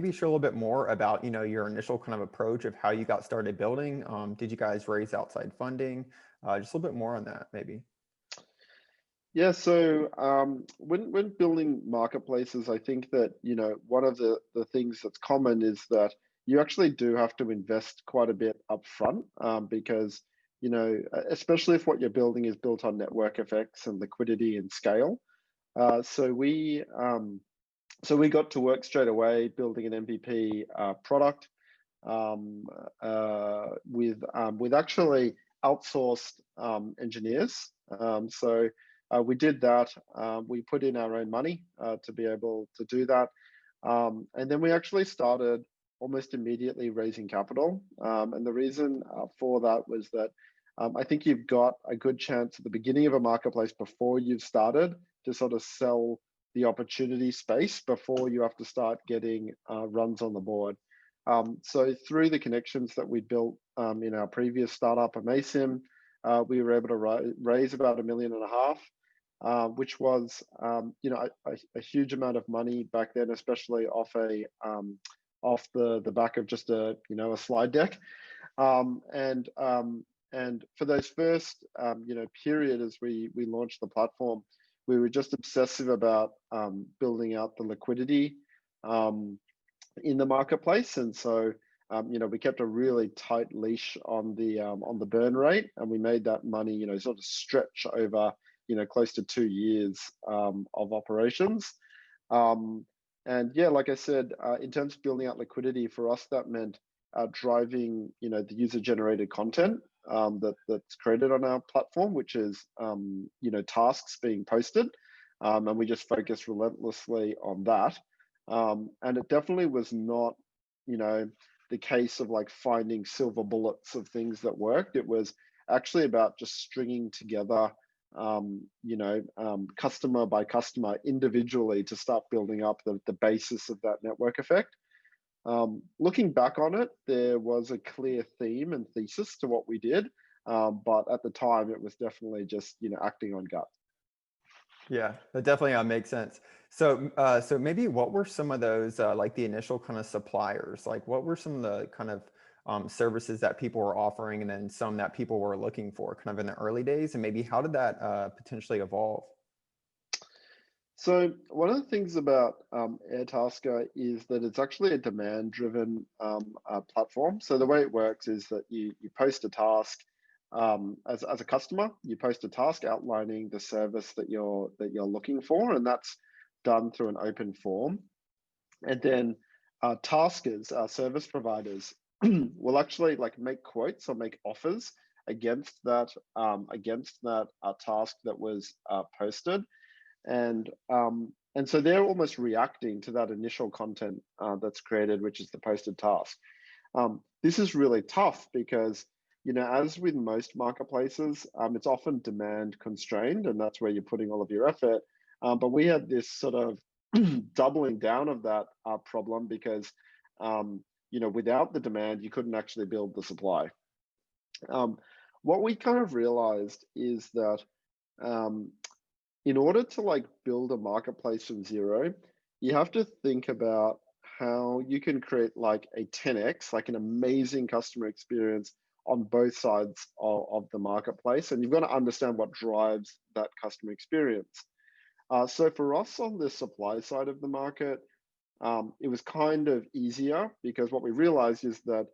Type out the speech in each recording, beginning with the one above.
maybe share a little bit more about, your initial kind of approach of how you got started building? Did you guys raise outside funding? Just a little bit more on that, maybe. Yeah, so when building marketplaces, I think that one of the things that's common is that you actually do have to invest quite a bit upfront because especially if what you're building is built on network effects and liquidity and scale. So we got to work straight away building an MVP product with actually outsourced engineers. We did that. We put in our own money to be able to do that. And then we actually started almost immediately raising capital. And the reason for that was that I think you've got a good chance at the beginning of a marketplace before you've started to sort of sell the opportunity space before you have to start getting runs on the board. So through the connections that we built in our previous startup, Amasim, we were able to raise about $1.5 million, which was a huge amount of money back then, especially off the back of just a slide deck. And for those first period as we launched the platform, we were just obsessive about building out the liquidity in the marketplace, and so we kept a really tight leash on the burn rate, and we made that money sort of stretch over close to 2 years of operations. And yeah, like I said, in terms of building out liquidity for us, that meant driving the user generated content that's created on our platform, which is tasks being posted, and we just focused relentlessly on that. And it definitely was not the case of like finding silver bullets of things that worked. It was actually about just stringing together customer by customer individually to start building up the basis of that network effect. Looking back on it, there was a clear theme and thesis to what we did, but at the time it was definitely just acting on gut. Yeah, that definitely makes sense. So maybe what were some of those like the initial kind of suppliers? Like what were some of the kind of services that people were offering, and then some that people were looking for kind of in the early days, and maybe how did that potentially evolve? So one of the things about Airtasker is that it's actually a demand-driven platform. So the way it works is that you post a task as a customer. You post a task outlining the service that you're looking for, and that's done through an open form. And then taskers, service providers, will actually like make quotes or make offers against that task that was posted. And so they're almost reacting to that initial content that's created, which is the posted task. This is really tough because, as with most marketplaces, it's often demand constrained, and that's where you're putting all of your effort. But we had this sort of doubling down of that problem because, without the demand, you couldn't actually build the supply. What we kind of realized is that in order to like build a marketplace from zero, you have to think about how you can create like a 10x, like an amazing customer experience on both sides of the marketplace. And you've got to understand what drives that customer experience. So for us on the supply side of the market, it was kind of easier because what we realized is that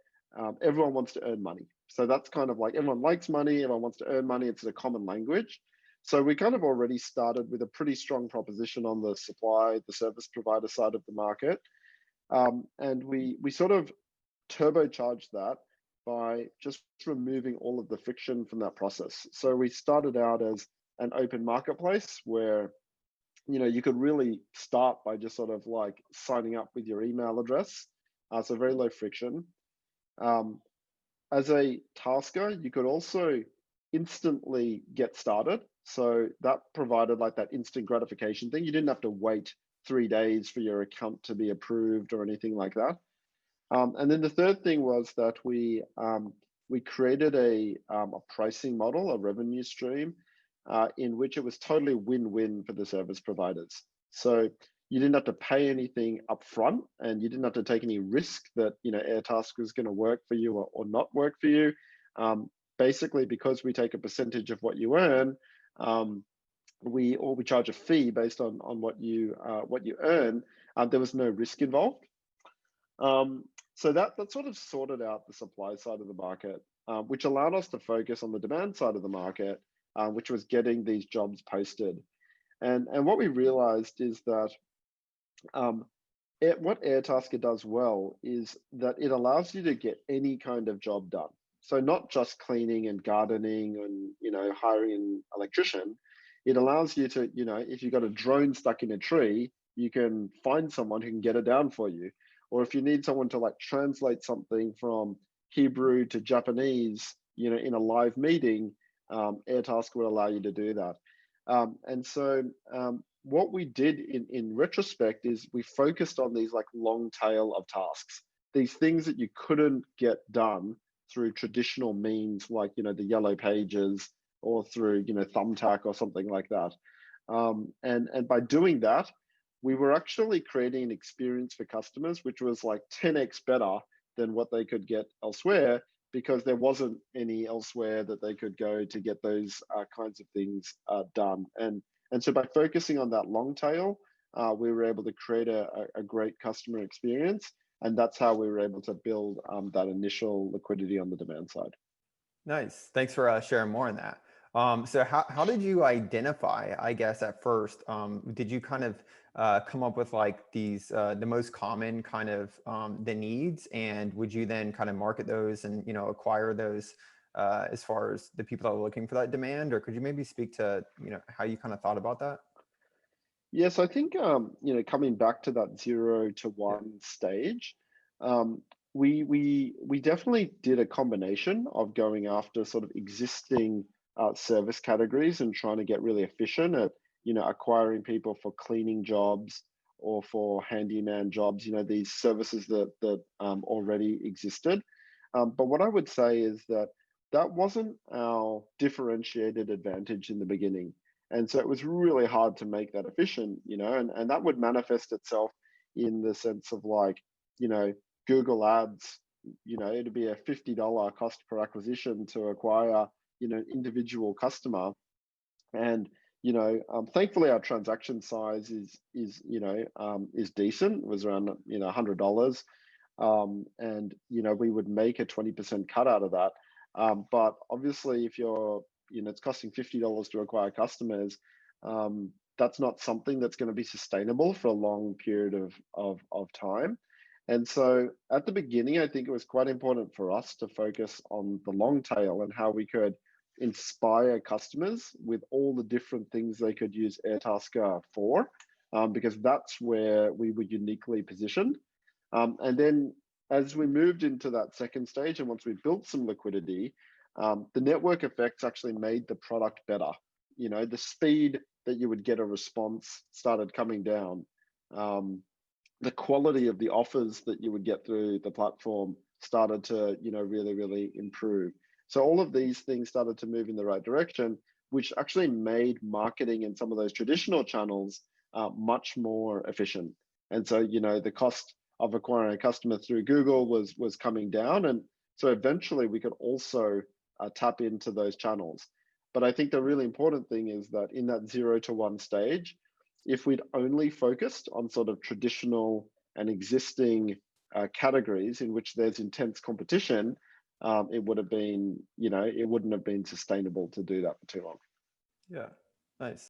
everyone wants to earn money. So that's kind of like everyone likes money, everyone wants to earn money. It's a common language. So we kind of already started with a pretty strong proposition on the supply, the service provider side of the market. And we sort of turbocharged that by just removing all of the friction from that process. So we started out as an open marketplace where you could really start by just sort of like signing up with your email address. So very low friction. As a tasker, you could also instantly get started. So that provided like that instant gratification thing. You didn't have to wait 3 days for your account to be approved or anything like that. And then the third thing was that we created a pricing model, a revenue stream, in which it was totally win-win for the service providers. So You didn't have to pay anything upfront, and you didn't have to take any risk that Airtasker was going to work for you or not work for you. Um, Basically, because we take a percentage of what you earn, um, we charge a fee based on what you earn. There was no risk involved. So that sort of sorted out the supply side of the market, which allowed us to focus on the demand side of the market, which was getting these jobs posted. And what we realized is that um, what Airtasker does well is that it allows you to get any kind of job done. So not just cleaning and gardening and hiring an electrician. It allows you to, if you've got a drone stuck in a tree, you can find someone who can get it down for you. Or if you need someone to like translate something from Hebrew to Japanese, in a live meeting, Airtasker will allow you to do that. And so what we did in retrospect is we focused on these like long tail of tasks, these things that you couldn't get done through traditional means like the yellow pages or through Thumbtack or something like that. And by doing that, we were actually creating an experience for customers which was like 10x better than what they could get elsewhere, because there wasn't any elsewhere that they could go to get those kinds of things done. And so by focusing on that long tail, we were able to create a great customer experience. And that's how we were able to build that initial liquidity on the demand side. Nice. Thanks for sharing more on that. So how did you identify, I guess, at first? Did you kind of come up with like these the most common kind of the needs, and would you then kind of market those and acquire those as far as the people that are looking for that demand? Or could you maybe speak to how you kind of thought about that? Yes, I think coming back to that 0 to 1 stage, we definitely did a combination of going after sort of existing service categories and trying to get really efficient at acquiring people for cleaning jobs or for handyman jobs. These services that already existed. But what I would say is that that wasn't our differentiated advantage in the beginning. And so it was really hard to make that efficient, and that would manifest itself in the sense of like, you know, Google Ads, it'd be a $50 cost per acquisition to acquire, individual customer. And, thankfully our transaction size is decent. It was around, $100. And, we would make a 20% cut out of that. But obviously if it's costing $50 to acquire customers, that's not something that's going to be sustainable for a long period of time. And so at the beginning, I think it was quite important for us to focus on the long tail and how we could inspire customers with all the different things they could use Airtasker for, because that's where we were uniquely positioned. And then as we moved into that second stage, and once we built some liquidity, the network effects actually made the product better. The speed that you would get a response started coming down. The quality of the offers that you would get through the platform started to, really, really improve. So all of these things started to move in the right direction, which actually made marketing in some of those traditional channels much more efficient. And so, the cost of acquiring a customer through Google was coming down, and so eventually we could also tap into those channels. But I think the really important thing is that in that 0 to 1 stage, if we'd only focused on sort of traditional and existing categories in which there's intense competition, it would have been, it wouldn't have been sustainable to do that for too long. Yeah, nice.